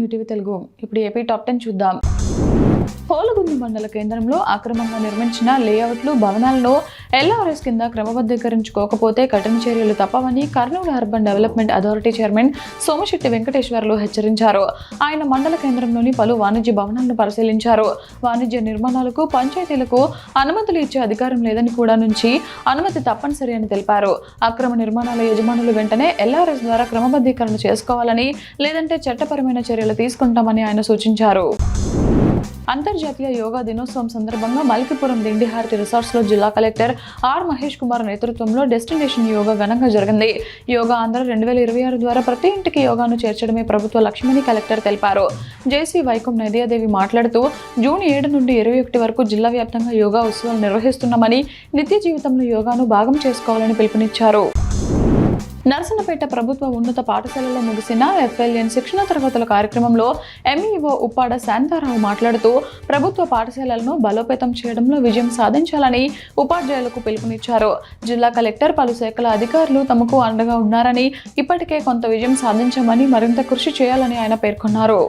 New TV Telugu. ఇప్పుడు AP top 10 చూద్దాం. పోలగుంది మండల కేంద్రంలో అక్రమంగా నిర్మించిన లేఅవుట్లు, భవనాలను ఎల్ఆర్ఎస్ కింద క్రమబద్ధీకరించుకోకపోతే కఠిన చర్యలు తప్పవని Kurnool urban development authority chairman Somasetty Venkateswarlu హెచ్చరించారు. ఆయన మండల కేంద్రంలోని పలు వాణిజ్య భవనాలను పరిశీలించారు. వాణిజ్య నిర్మాణాలకు పంచాయతీలకు అనుమతులు ఇచ్చే అధికారం లేదని కూడా నుంచి అనుమతి తప్పనిసరి అని తెలిపారు. అక్రమ నిర్మాణాల యజమానులు వెంటనే ఎల్ఆర్ఎస్ ద్వారా క్రమబద్ధీకరణ చేసుకోవాలని, లేదంటే చట్టపరమైన చర్యలు తీసుకుంటామని ఆయన సూచించారు. అంతర్జాతీయ యోగా దినోత్సవం సందర్భంగా మల్కీపురం దిండిహారతి రిసార్ట్స్ లో జిల్లా కలెక్టర్ ఆర్ మహేష్ కుమార్ నేతృత్వంలో డెస్టినేషన్ యోగా ఘనంగా జరిగింది. యోగా ఆంధ్ర 2026 ద్వారా ప్రతి ఇంటికి యోగాను చేర్చడమే ప్రభుత్వ లక్ష్యమని కలెక్టర్ తెలిపారు. జేసీ వైకం నదియాదేవి మాట్లాడుతూ జూన్ 7 నుండి 21 వరకు జిల్లా వ్యాప్తంగా యోగా ఉత్సవాలు నిర్వహిస్తున్నామని, నిత్య జీవితంలో యోగాను భాగం చేసుకోవాలని పిలుపునిచ్చారు. నర్సన్నపేట ప్రభుత్వ ఉన్నత పాఠశాలలో ముగిసిన ఎఫ్ఎల్ఎన్ శిక్షణ తరగతుల కార్యక్రమంలో ఎంఈఓ ఉప్పాడ శాంతారావు మాట్లాడుతూ ప్రభుత్వ పాఠశాలలను బలోపేతం చేయడంలో విజయం సాధించాలని ఉపాధ్యాయులకు పిలుపునిచ్చారు. జిల్లా కలెక్టర్, పలు శాఖల అధికారులు తమకు అండగా ఉన్నారని, ఇప్పటికే కొంత విజయం సాధించామని మరింత కృషి చేయాలని ఆయన పేర్కొన్నారు.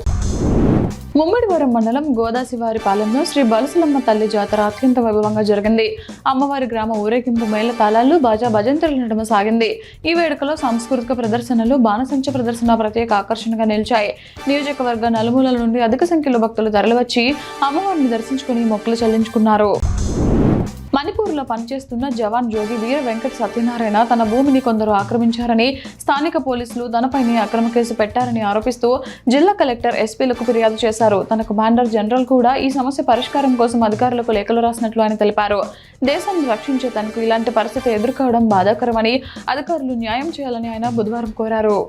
ముమ్మిడివరం మండలం గోదాశివారిపాలెంలో శ్రీ బలసలమ్మ తల్లి జాతర అత్యంత వైభవంగా జరిగింది. అమ్మవారి గ్రామ ఊరేగింపు మేళతాళాలు, బాజా భజంత్రుల నడుమ సాగింది. ఈ వేడుకలో సాంస్కృతిక ప్రదర్శనలు, బాణసంచ ప్రదర్శన ప్రత్యేక ఆకర్షణగా నిలిచాయి. నియోజకవర్గ నలుమూలల నుండి అధిక సంఖ్యలో భక్తులు తరలివచ్చి అమ్మవారిని దర్శించుకుని మొక్కులు చెల్లించుకున్నారు. మణిపూర్లో పనిచేస్తున్న జవాన్ జోగి వీర వెంకట సత్యనారాయణ తన భూమిని కొందరు ఆక్రమించారని, స్థానిక పోలీసులు తనపైనే అక్రమ కేసు పెట్టారని ఆరోపిస్తూ జిల్లా కలెక్టర్, ఎస్పీలకు ఫిర్యాదు చేశారు. తన కమాండర్ జనరల్ కూడా ఈ సమస్య పరిష్కారం కోసం అధికారులకు లేఖలు రాసినట్లు ఆయన తెలిపారు. దేశాన్ని రక్షించే తనకు ఇలాంటి పరిస్థితి ఎదుర్కోవడం బాధాకరమని, అధికారులు న్యాయం చేయాలని ఆయన బుధవారం కోరారు.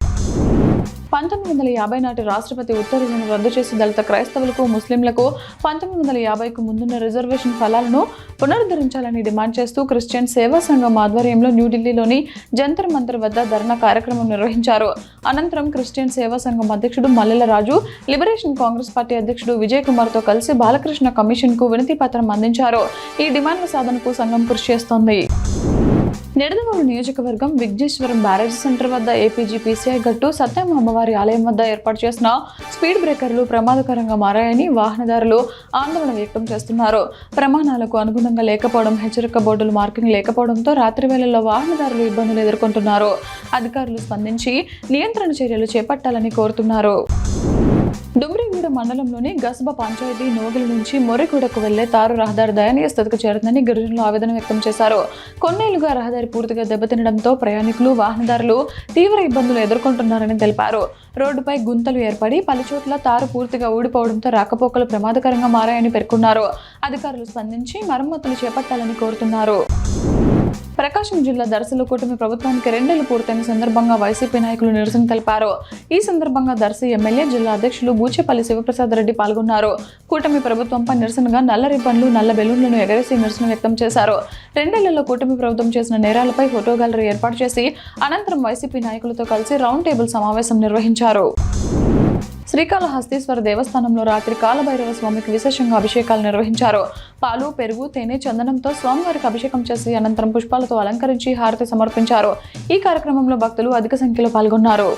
1950 నాటి రాష్ట్రపతి ఉత్తర్వులను రద్దు చేసి దళిత క్రైస్తవులకు, ముస్లింలకు 1950కు ముందున్న రిజర్వేషన్ ఫలాలను పునరుద్ధరించాలని డిమాండ్ చేస్తూ క్రిస్టియన్ సేవా సంఘం ఆధ్వర్యంలో న్యూఢిల్లీలోని జంతర్ మంతర్ వద్ద ధర్నా కార్యక్రమం నిర్వహించారు. అనంతరం క్రిస్టియన్ సేవా సంఘం అధ్యక్షుడు మల్లెల రాజు, లిబరేషన్ కాంగ్రెస్ పార్టీ అధ్యక్షుడు విజయ్ కుమార్తో కలిసి బాలకృష్ణ కమిషన్కు వినతి పత్రం అందించారు. ఈ డిమాండ్ల సాధనకు సంఘం కృషి చేస్తోంది. నిడదవోలు నియోజకవర్గం విఘ్నేశ్వరం బ్యారేజ్ సెంటర్ వద్ద ఏపీజీ పీసీఐ గట్టు సత్యమ్మ అమ్మవారి ఆలయం వద్ద ఏర్పాటు చేసిన స్పీడ్ బ్రేకర్లు ప్రమాదకరంగా మారాయని వాహనదారులు ఆందోళన వ్యక్తం చేస్తున్నారు. ప్రమాణాలకు అనుగుణంగా లేకపోవడం, హెచ్చరిక బోర్డులు మార్కింగ్ లేకపోవడంతో రాత్రి వేళల్లో వాహనదారులు ఇబ్బందులు ఎదుర్కొంటున్నారు. అధికారులు స్పందించి నియంత్రణ చర్యలు చేపట్టాలని కోరుతున్నారు. డుమ్రిగూడ మండలంలోని గస్బా పంచాయతీ నోగిల నుంచి మొర్రిగూడకు వెళ్లే తారు రహదారి దయనీయ స్థితికి చేరుతుందని గిరిజనులు ఆవేదన వ్యక్తం చేశారు. కొన్నేళ్లుగా రహదారి పూర్తిగా దెబ్బతినడంతో ప్రయాణికులు, వాహనదారులు తీవ్ర ఇబ్బందులు ఎదుర్కొంటున్నారని తెలిపారు. రోడ్డుపై గుంతలు ఏర్పడి పలుచోట్ల తారు పూర్తిగా ఊడిపోవడంతో రాకపోకలు ప్రమాదకరంగా మారాయని పేర్కొన్నారు. అధికారులు స్పందించి మరమ్మతులు చేపట్టాలని కోరుతున్నారు. ప్రకాశం జిల్లా దర్శిలో కూటమి ప్రభుత్వానికి 2 ఏళ్లు పూర్తయిన సందర్భంగా వైసీపీ నాయకులు నిరసన తెలిపారు. ఈ సందర్భంగా దర్శి ఎమ్మెల్యే, జిల్లా అధ్యక్షులు బూచేపల్లి శివప్రసాద్ రెడ్డి పాల్గొన్నారు. కూటమి ప్రభుత్వంపై నిరసనగా నల్ల రిబ్బన్లు, నల్ల బెలూన్లను ఎగరేసి నిరసన వ్యక్తం చేశారు. 2 ఏళ్లలో కూటమి ప్రభుత్వం చేసిన నేరాలపై ఫోటో గ్యాలరీ ఏర్పాటు చేసి అనంతరం వైసీపీ నాయకులతో కలిసి రౌండ్ టేబుల్ సమావేశం నిర్వహించారు. శ్రీకాళహస్తీశ్వర దేవస్థానంలో రాత్రి కాలభైరవ స్వామికి విశేషంగా అభిషేకాలు నిర్వహించారు. పాలు, పెరుగు, తేనె, చందనంతో స్వామివారికి అభిషేకం చేసి అనంతరం పుష్పాలతో అలంకరించి హారతి సమర్పించారు. ఈ కార్యక్రమంలో భక్తులు అధిక సంఖ్యలో పాల్గొన్నారు.